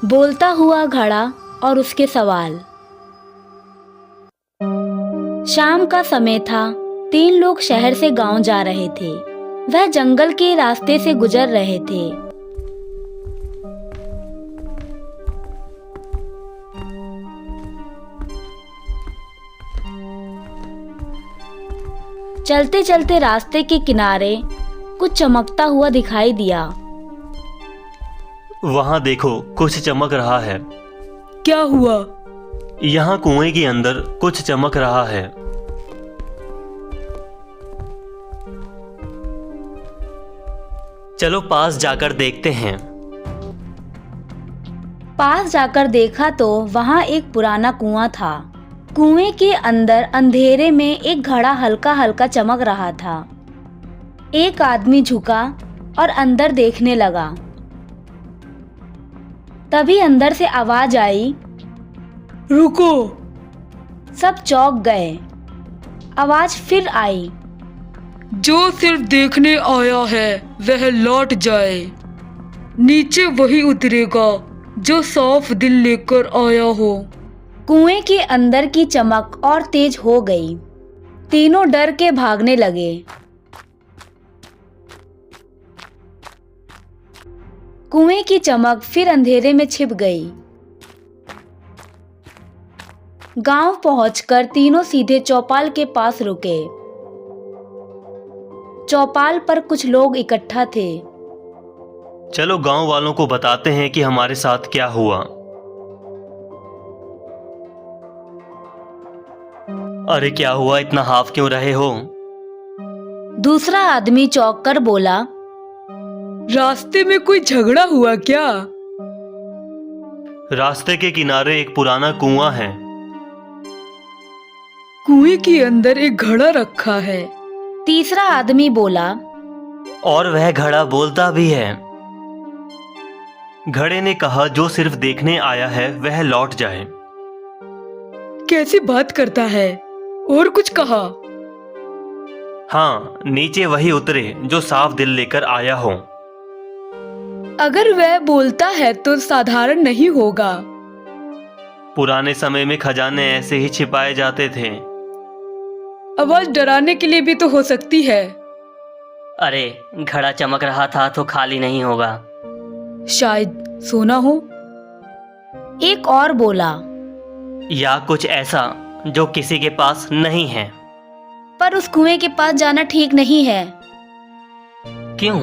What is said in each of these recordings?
बोलता हुआ घड़ा और उसके सवाल। शाम का समय था। 3 लोग शहर से गांव जा रहे थे। वह जंगल के रास्ते से गुजर रहे थे। चलते चलते रास्ते के किनारे कुछ चमकता हुआ दिखाई दिया। वहां देखो, कुछ चमक रहा है। क्या हुआ? यहाँ कुएं के अंदर कुछ चमक रहा है। चलो पास जाकर देखते हैं। पास जाकर देखा तो वहां एक पुराना कुआं था। कुएं के अंदर अंधेरे में एक घड़ा हल्का हल्का चमक रहा था। एक आदमी झुका और अंदर देखने लगा। तभी अंदर से आवाज आई, रुको। सब चौंक गए। आवाज फिर आई, जो सिर्फ देखने आया है वह लौट जाए। नीचे वही उतरेगा जो साफ दिल लेकर आया हो। कुएं के अंदर की चमक और तेज हो गई। तीनों डर के भागने लगे। कुएं की चमक फिर अंधेरे में छिप गई। गांव पहुंचकर तीनों सीधे चौपाल के पास रुके। चौपाल पर कुछ लोग इकट्ठा थे। चलो गांव वालों को बताते हैं कि हमारे साथ क्या हुआ। अरे क्या हुआ, इतना हाफ क्यों रहे हो? दूसरा आदमी चौंक कर बोला, रास्ते में कोई झगड़ा हुआ क्या? रास्ते के किनारे एक पुराना कुआं है। कुएं के अंदर एक घड़ा रखा है। तीसरा आदमी बोला, और वह घड़ा बोलता भी है। घड़े ने कहा जो सिर्फ देखने आया है वह लौट जाए। कैसी बात करता है? और कुछ कहा? हाँ, नीचे वही उतरे जो साफ दिल लेकर आया हो। अगर वह बोलता है तो साधारण नहीं होगा। पुराने समय में खजाने ऐसे ही छिपाए जाते थे। आवाज डराने के लिए भी तो हो सकती है। अरे घड़ा चमक रहा था तो खाली नहीं होगा। शायद सोना हो। एक और बोला, या कुछ ऐसा जो किसी के पास नहीं है। पर उस कुएं के पास जाना ठीक नहीं है। क्यों?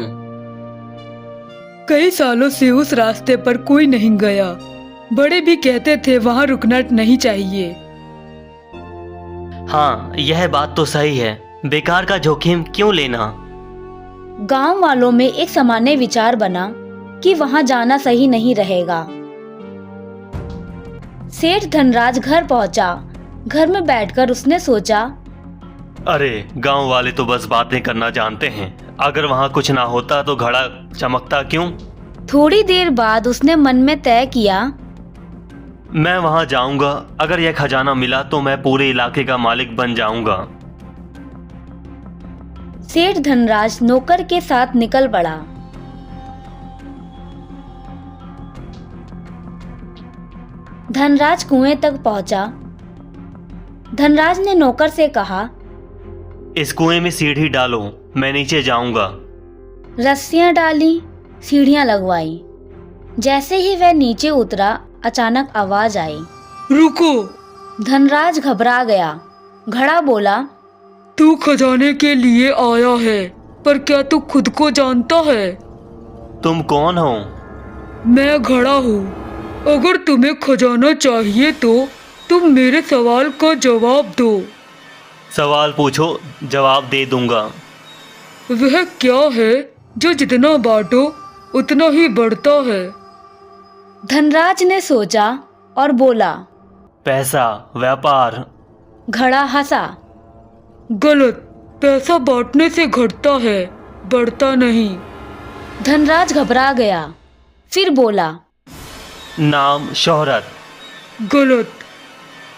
कई सालों से उस रास्ते पर कोई नहीं गया। बड़े भी कहते थे वहां रुकना नहीं चाहिए। हाँ, यह बात तो सही है। बेकार का जोखिम क्यों लेना? गांव वालों में एक सामान्य विचार बना कि वहां जाना सही नहीं रहेगा। सेठ धनराज घर पहुंचा। घर में बैठकर उसने सोचा, अरे गांव वाले तो बस बातें करना जानते हैं। अगर वहां कुछ ना होता तो घड़ा चमकता क्यों? थोड़ी देर बाद उसने मन में तय किया, मैं वहां जाऊंगा। अगर यह खजाना मिला तो मैं पूरे इलाके का मालिक बन जाऊंगा। सेठ धनराज नौकर के साथ निकल पड़ा। धनराज कुएं तक पहुंचा। धनराज ने नौकर से कहा, इस कुएं में सीढ़ी डालो, मैं नीचे जाऊंगा। रस्सियां डाली, सीढ़ियां लगवाई। जैसे ही वह नीचे उतरा, अचानक आवाज आई, रुको। धनराज घबरा गया। घड़ा बोला, तू खजाने के लिए आया है, पर क्या तू खुद को जानता है? तुम कौन हो? मैं घड़ा हूँ। अगर तुम्हें खजाना चाहिए तो तुम मेरे सवाल का जवाब दो। सवाल पूछो, जवाब दे दूंगा। वह क्या है जो जितना बांटो उतना ही बढ़ता है? धनराज ने सोचा और बोला, पैसा, व्यापार। घड़ा हंसा। गलत। पैसा बांटने से घटता है, बढ़ता नहीं। धनराज घबरा गया। फिर बोला, नाम, शोहरत। गलत।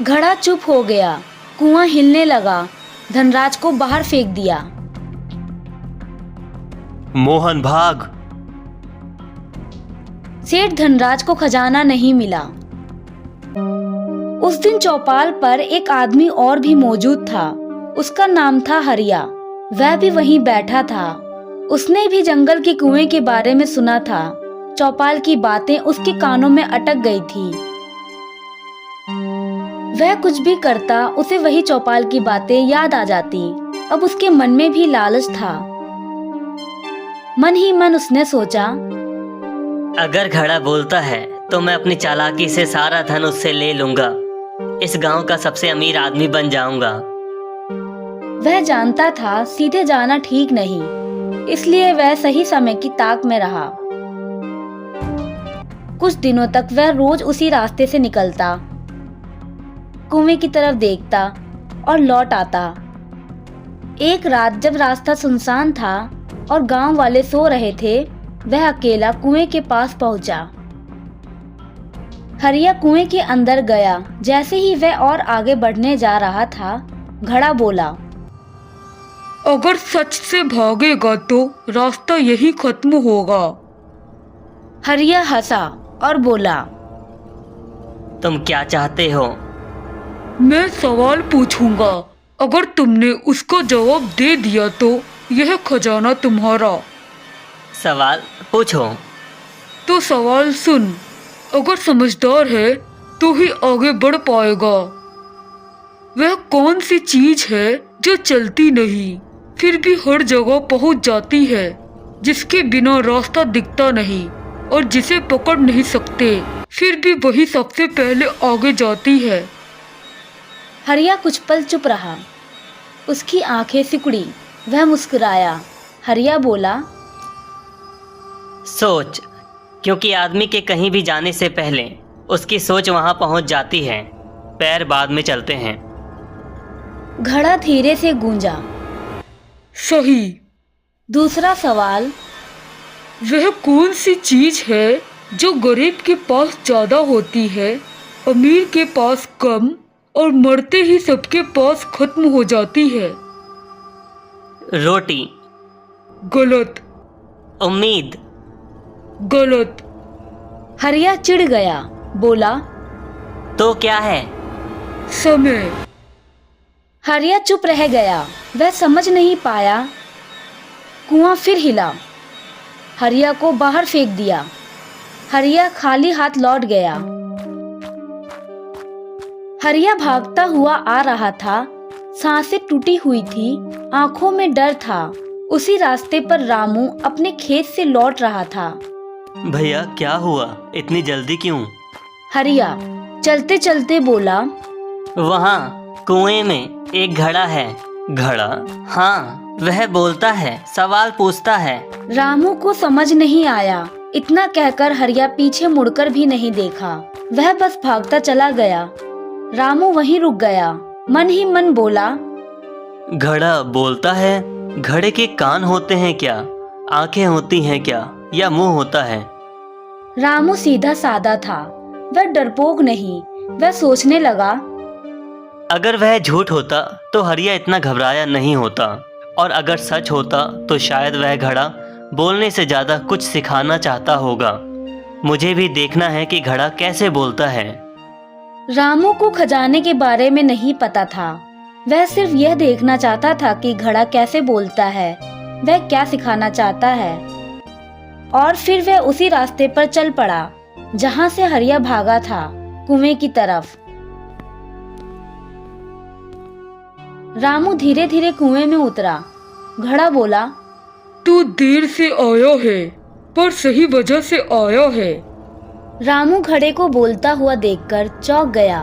घड़ा चुप हो गया। कुआं हिलने लगा। धनराज को बाहर फेंक दिया। मोहन भाग। सेठ धनराज को खजाना नहीं मिला। उस दिन चौपाल पर एक आदमी और भी मौजूद था। उसका नाम था हरिया। वह भी वहीं बैठा था। उसने भी जंगल के कुएं के बारे में सुना था। चौपाल की बातें उसके कानों में अटक गई थी। वह कुछ भी करता उसे वही चौपाल की बातें याद आ जाती। अब उसके मन में भी लालच था। मन ही मन उसने सोचा, अगर घड़ा बोलता है तो मैं अपनी चालाकी से सारा धन उससे ले लूंगा। इस गांव का सबसे अमीर आदमी बन जाऊंगा। वह जानता था सीधे जाना ठीक नहीं, इसलिए वह सही समय की ताक में रहा। कुछ दिनों तक वह रोज उसी रास्ते से निकलता, कुएं की तरफ देखता और लौट आता। एक रात जब रास्ता सुनसान था और गांव वाले सो रहे थे, वह अकेला कुएं के पास पहुंचा। हरिया कुएं के अंदर गया। जैसे ही वह और आगे बढ़ने जा रहा था, घड़ा बोला, अगर सच से भागेगा तो रास्ता यही खत्म होगा। हरिया हंसा और बोला, तुम क्या चाहते हो? मैं सवाल पूछूंगा, अगर तुमने उसका जवाब दे दिया तो यह खजाना तुम्हारा। सवाल पूछो। तो सवाल सुन, अगर समझदार है तो ही आगे बढ़ पाएगा। वह कौन सी चीज है जो चलती नहीं फिर भी हर जगह पहुंच जाती है, जिसके बिना रास्ता दिखता नहीं और जिसे पकड़ नहीं सकते फिर भी वही सबसे पहले आगे जाती है। हरिया कुछ पल चुप रहा। उसकी आंखें सिकुड़ी। वह मुस्कुराया। हरिया बोला, सोच, क्योंकि आदमी के कहीं भी जाने से पहले उसकी सोच वहां पहुंच जाती है। पैर बाद में चलते हैं। घड़ा धीरे से गूंजा। सही। दूसरा सवाल, वह कौन सी चीज है जो गरीब के पास ज्यादा होती है, अमीर के पास कम और मरते ही सबके पास खत्म हो जाती है? रोटी। गलत। उम्मीद। गलत। हरिया चिढ़ गया। बोला, तो क्या है? समय। हरिया चुप रह गया। वह समझ नहीं पाया। कुआं फिर हिला। हरिया को बाहर फेंक दिया। हरिया खाली हाथ लौट गया। हरिया भागता हुआ आ रहा था। सांसें टूटी हुई थी। आंखों में डर था। उसी रास्ते पर रामू अपने खेत से लौट रहा था। भैया क्या हुआ, इतनी जल्दी क्यों? हरिया चलते चलते बोला, वहाँ कुएं में एक घड़ा है। घड़ा? हाँ, वह बोलता है, सवाल पूछता है। रामू को समझ नहीं आया। इतना कहकर हरिया पीछे मुड़कर भी नहीं देखा। वह बस भागता चला गया। रामू वहीं रुक गया। मन ही मन बोला, घड़ा बोलता है? घड़े के कान होते हैं क्या? आंखें होती हैं क्या, या मुंह होता है? रामू सीधा सादा था। वह डरपोक नहीं। वह सोचने लगा, अगर वह झूठ होता तो हरिया इतना घबराया नहीं होता, और अगर सच होता तो शायद वह घड़ा बोलने से ज्यादा कुछ सिखाना चाहता होगा। मुझे भी देखना है कि घड़ा कैसे बोलता है। रामू को खजाने के बारे में नहीं पता था। वह सिर्फ यह देखना चाहता था कि घड़ा कैसे बोलता है, वह क्या सिखाना चाहता है। और फिर वह उसी रास्ते पर चल पड़ा जहां से हरिया भागा था, कुएं की तरफ। रामू धीरे धीरे कुएं में उतरा। घड़ा बोला, तू देर से आया है, पर सही वजह से आया है। रामू घड़े को बोलता हुआ देखकर चौंक गया।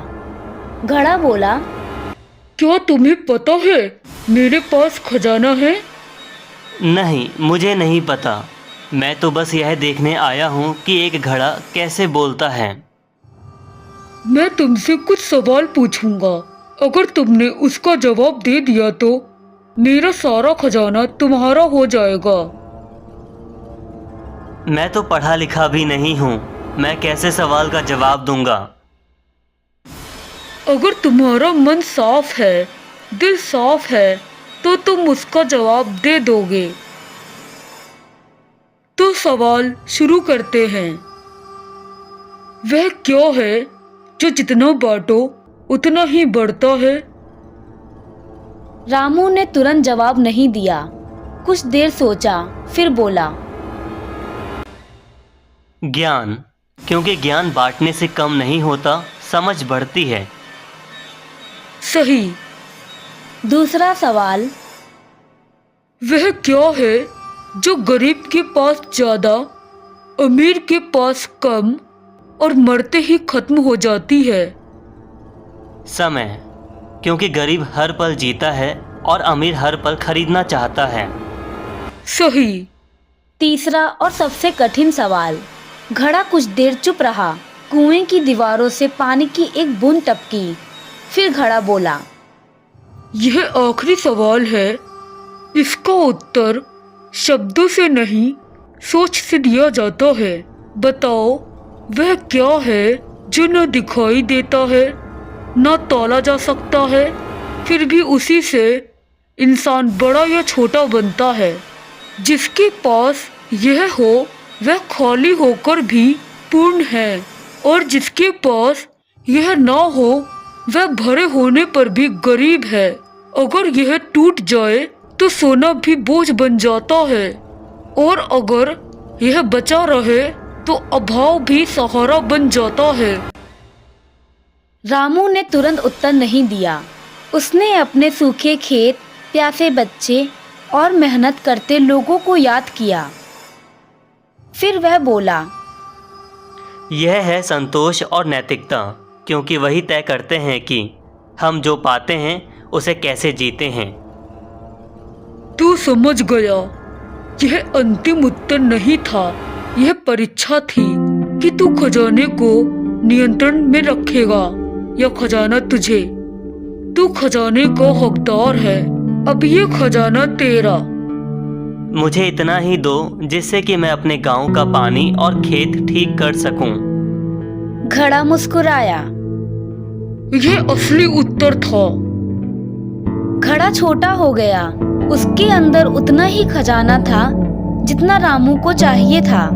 घड़ा बोला, क्या तुम्हें पता है मेरे पास खजाना है? नहीं, मुझे नहीं पता। मैं तो बस यह देखने आया हूँ कि एक घड़ा कैसे बोलता है। मैं तुमसे कुछ सवाल पूछूंगा। अगर तुमने उसका जवाब दे दिया तो मेरा सारा खजाना तुम्हारा हो जाएगा। मैं तो पढ़ा लिखा भी नहीं हूँ, मैं कैसे सवाल का जवाब दूंगा? अगर तुम्हारा मन साफ है, दिल साफ है, तो तुम उसका जवाब दे दोगे। तो सवाल शुरू करते हैं। वह क्या है जो जितना बांटो उतना ही बढ़ता है? रामू ने तुरंत जवाब नहीं दिया। कुछ देर सोचा, फिर बोला, ज्ञान, क्योंकि ज्ञान बांटने से कम नहीं होता, समझ बढ़ती है। सही। दूसरा सवाल, वह क्या है जो गरीब के पास ज्यादा, अमीर के पास कम और मरते ही खत्म हो जाती है? समय, क्योंकि गरीब हर पल जीता है और अमीर हर पल खरीदना चाहता है। सही। तीसरा और सबसे कठिन सवाल। घड़ा कुछ देर चुप रहा। कुएं की दीवारों से पानी की एक बूंद टपकी। फिर घड़ा बोला, यह आखिरी सवाल है। इसका उत्तर शब्दों से नहीं, सोच से दिया जाता है। बताओ, वह क्या है जो न दिखाई देता है, न तोला जा सकता है, फिर भी उसी से इंसान बड़ा या छोटा बनता है? जिसके पास यह हो वह खाली होकर भी पूर्ण है, और जिसके पास यह ना हो वह भरे होने पर भी गरीब है। अगर यह टूट जाए तो सोना भी बोझ बन जाता है, और अगर यह बचा रहे तो अभाव भी सहारा बन जाता है। रामू ने तुरंत उत्तर नहीं दिया। उसने अपने सूखे खेत, प्यासे बच्चे और मेहनत करते लोगों को याद किया। फिर वह बोला, यह है संतोष और नैतिकता, क्योंकि वही तय करते हैं कि हम जो पाते हैं उसे कैसे जीते हैं। तू समझ गया। यह अंतिम उत्तर नहीं था, यह परीक्षा थी कि तू खजाने को नियंत्रण में रखेगा या खजाना तुझे। तू खजाने का हकदार है। अब ये खजाना तेरा। मुझे इतना ही दो जिससे कि मैं अपने गांव का पानी और खेत ठीक कर सकूं। घड़ा मुस्कुराया। यह असली उत्तर था। घड़ा छोटा हो गया। उसके अंदर उतना ही खजाना था जितना रामू को चाहिए था।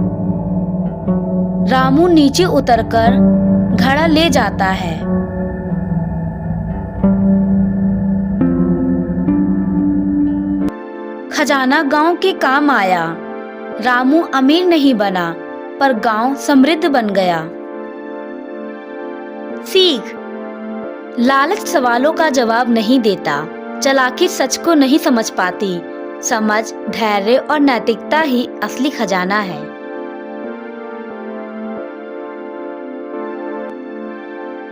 रामू नीचे उतरकर घड़ा ले जाता है। खजाना गांव के काम आया। रामू अमीर नहीं बना, पर गांव समृद्ध बन गया। सीख, लालच सवालों का जवाब नहीं देता, चालाकी सच को नहीं समझ पाती। समझ, धैर्य और नैतिकता ही असली खजाना है।